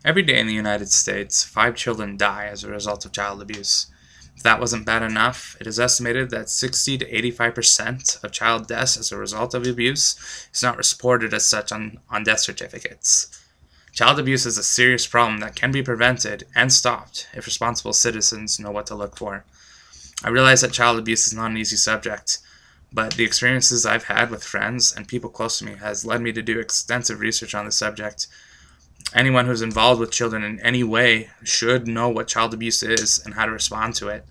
Every day in the United States, 5 children die as a result of child abuse. If that wasn't bad enough, it is estimated that 60 to 85% of child deaths as a result of abuse is not reported as such on death certificates. Child abuse is a serious problem that can be prevented and stopped if responsible citizens know what to look for. I realize that child abuse is not an easy subject, but the experiences I've had with friends and people close to me has led me to do extensive research on the subject. Anyone who's involved with children in any way should know what child abuse is and how to respond to it.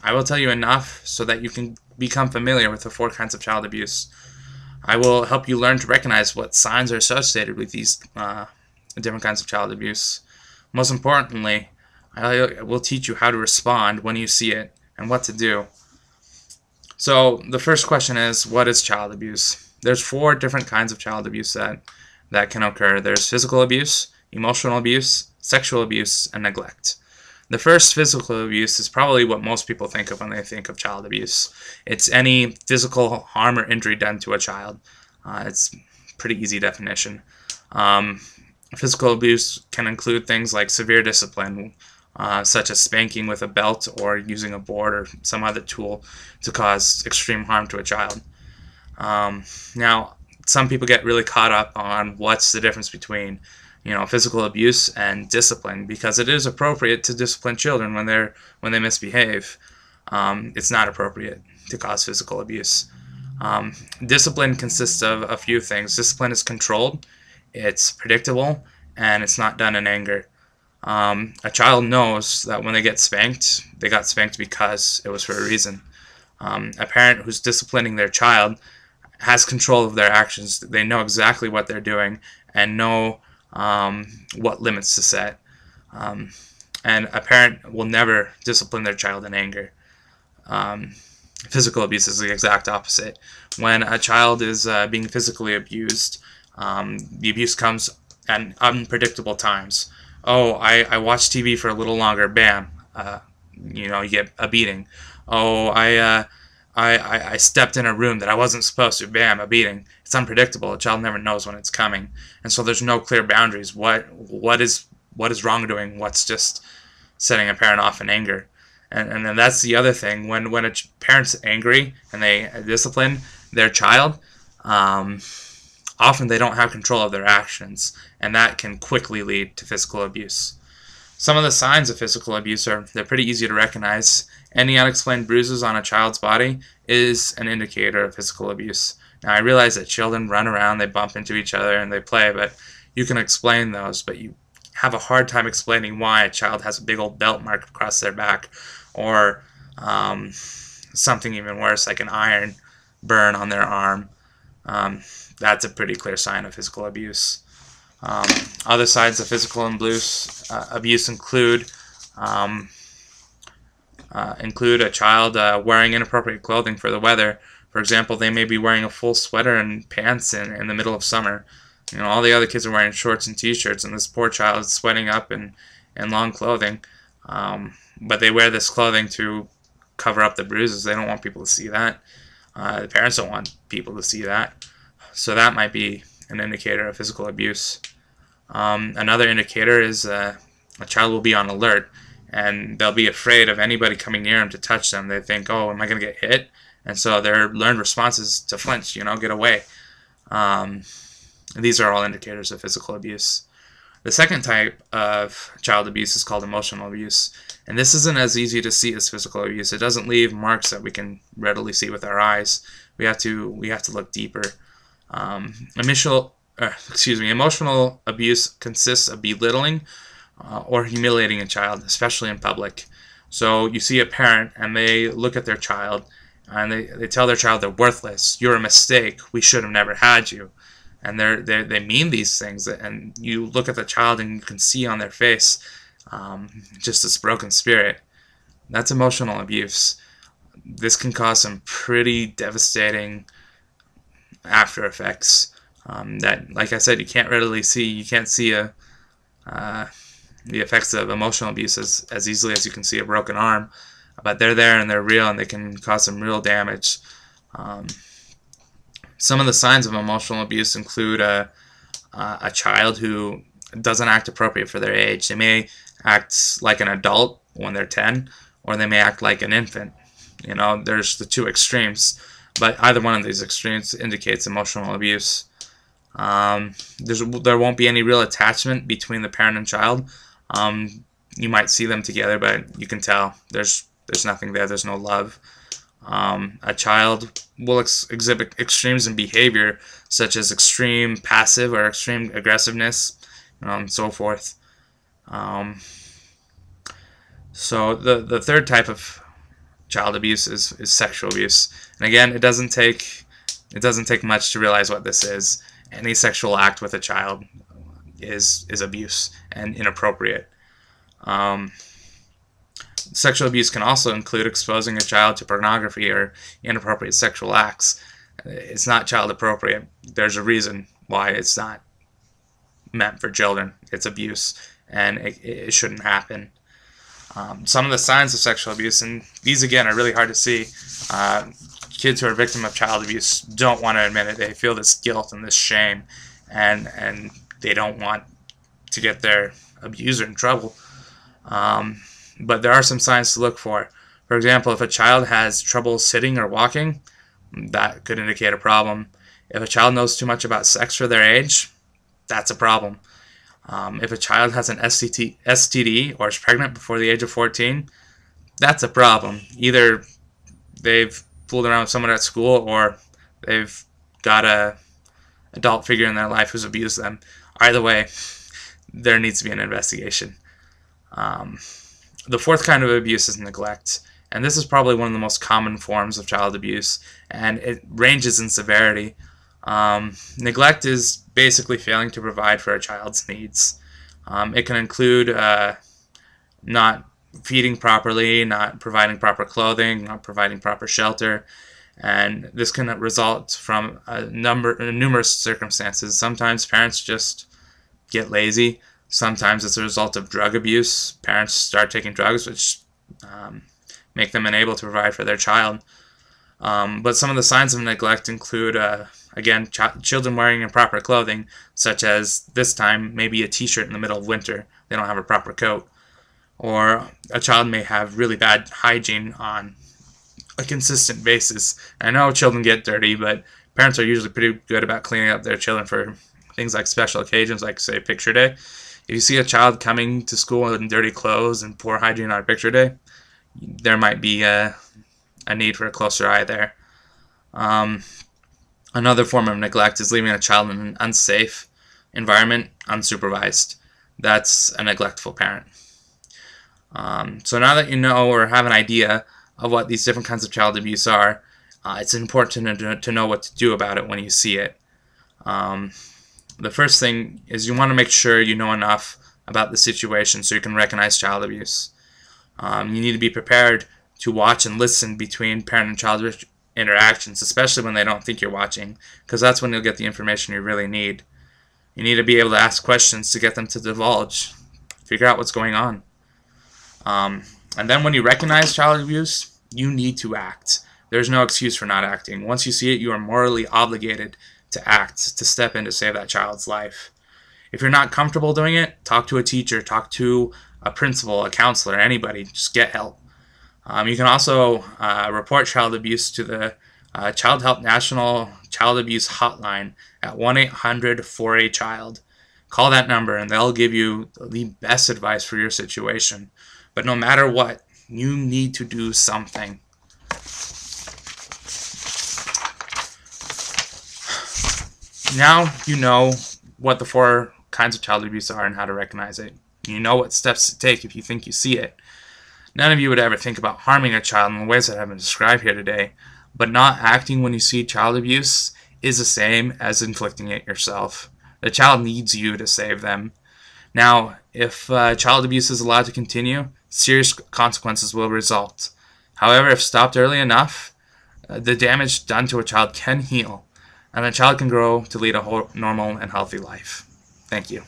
I will tell you enough so that you can become familiar with the 4 kinds of child abuse. I will help you learn to recognize what signs are associated with these different kinds of child abuse. Most importantly, I will teach you how to respond when you see it and what to do. So the first question is, what is child abuse? There's 4 different kinds of child abuse that can occur. There's physical abuse, emotional abuse, sexual abuse, and neglect. The first, physical abuse, is probably what most people think of when they think of child abuse. It's any physical harm or injury done to a child. It's a pretty easy definition. Physical abuse can include things like severe discipline, such as spanking with a belt or using a board or some other tool to cause extreme harm to a child. Now, some people get really caught up on what's the difference between, physical abuse and discipline, because it is appropriate to discipline children when they misbehave. It's not appropriate to cause physical abuse. Discipline consists of a few things. Discipline is controlled, it's predictable, and it's not done in anger. A child knows that when they got spanked because it was for a reason. A parent who's disciplining their child has control of their actions. They know exactly what they're doing and know what limits to set. And a parent will never discipline their child in anger. Physical abuse is the exact opposite. When a child is being physically abused, the abuse comes at unpredictable times. Oh, I watched TV for a little longer, bam, you get a beating. Oh, I stepped in a room that I wasn't supposed to, bam, a beating. It's unpredictable. A child never knows when it's coming. And so there's no clear boundaries. What is wrongdoing? What's just setting a parent off in anger? And then that's the other thing. When a parent's angry and they discipline their child, often they don't have control of their actions, and that can quickly lead to physical abuse. Some of the signs of physical abuse they're pretty easy to recognize. Any unexplained bruises on a child's body is an indicator of physical abuse. Now, I realize that children run around, they bump into each other, and they play, but you can explain those, but you have a hard time explaining why a child has a big old belt mark across their back, or something even worse, like an iron burn on their arm. That's a pretty clear sign of physical abuse. Other signs of physical abuse include a child wearing inappropriate clothing for the weather. For example, they may be wearing a full sweater and pants in the middle of summer. All the other kids are wearing shorts and t-shirts, and this poor child is sweating up in long clothing. But they wear this clothing to cover up the bruises. They don't want people to see that. The parents don't want people to see that. So that might be an indicator of physical abuse. Another indicator is a child will be on alert, and they'll be afraid of anybody coming near them to touch them. They think, oh, am I going to get hit? And so their learned response is to flinch, get away. These are all indicators of physical abuse. The second type of child abuse is called emotional abuse. And this isn't as easy to see as physical abuse. It doesn't leave marks that we can readily see with our eyes. We have to look deeper. Emotional abuse consists of belittling or humiliating a child, especially in public. So you see a parent and they look at their child and they tell their child they're worthless. You're a mistake. We should have never had you. And they mean these things. And you look at the child and you can see on their face just this broken spirit. That's emotional abuse. This can cause some pretty devastating after effects that, like I said, you can't readily see. You can't see the effects of emotional abuse as easily as you can see a broken arm, but they're there and they're real, and they can cause some real damage. Some of the signs of emotional abuse include a child who doesn't act appropriate for their age. They may act like an adult when they're 10, or they may act like an infant. You know, there's the two extremes, but either one of these extremes indicates emotional abuse. There won't be any real attachment between the parent and child. You might see them together, but you can tell there's nothing there. There's no love. A child will exhibit extremes in behavior, such as extreme passive or extreme aggressiveness, and so forth. So the third type of child abuse is sexual abuse, and again, it doesn't take much to realize what this is. Any sexual act with a child is abuse and inappropriate. Sexual abuse can also include exposing a child to pornography or inappropriate sexual acts. It's not child appropriate. There's a reason why it's not meant for children. It's abuse, and it shouldn't happen. Some of the signs of sexual abuse, and these again are really hard to see. Kids who are victim of child abuse don't want to admit it. They feel this guilt and this shame, and they don't want to get their abuser in trouble. But there are some signs to look for. For example, if a child has trouble sitting or walking, that could indicate a problem. If a child knows too much about sex for their age, that's a problem. If a child has an STD or is pregnant before the age of 14, that's a problem. Either they've fooled around with someone at school, or they've got a adult figure in their life who's abused them. Either way, there needs to be an investigation. The fourth kind of abuse is neglect, and this is probably one of the most common forms of child abuse, and it ranges in severity. Neglect is basically failing to provide for a child's needs. It can include not feeding properly, not providing proper clothing, not providing proper shelter, and this can result from numerous circumstances. Sometimes parents just get lazy. Sometimes it's a result of drug abuse. Parents start taking drugs, which make them unable to provide for their child. But some of the signs of neglect include, again, children wearing improper clothing, such as this time maybe a t-shirt in the middle of winter. They don't have a proper coat. Or a child may have really bad hygiene on a consistent basis. I know children get dirty, but parents are usually pretty good about cleaning up their children for things like special occasions, like, say, picture day. If you see a child coming to school in dirty clothes and poor hygiene on picture day, there might be a need for a closer eye there. Another form of neglect is leaving a child in an unsafe environment unsupervised. That's a neglectful parent. So now that you know or have an idea of what these different kinds of child abuse are, it's important to know what to do about it when you see it. The first thing is you want to make sure you know enough about the situation so you can recognize child abuse. You need to be prepared to watch and listen between parent and child interactions, especially when they don't think you're watching, because that's when you'll get the information you really need. You need to be able to ask questions to get them to divulge, figure out what's going on. And then when you recognize child abuse, you need to act. There's no excuse for not acting. Once you see it, you are morally obligated to act, to step in to save that child's life. If you're not comfortable doing it, talk to a teacher, talk to a principal, a counselor, anybody. Just get help. You can also report child abuse to the Child Help National Child Abuse Hotline at 1-800-4A-CHILD. Call that number and they'll give you the best advice for your situation. But no matter what, you need to do something. Now you know what the 4 kinds of child abuse are and how to recognize it. You know what steps to take if you think you see it. None of you would ever think about harming a child in the ways that have been described here today, but not acting when you see child abuse is the same as inflicting it yourself. The child needs you to save them. Now, if child abuse is allowed to continue, serious consequences will result. However, if stopped early enough, the damage done to a child can heal, and the child can grow to lead a whole normal and healthy life. Thank you.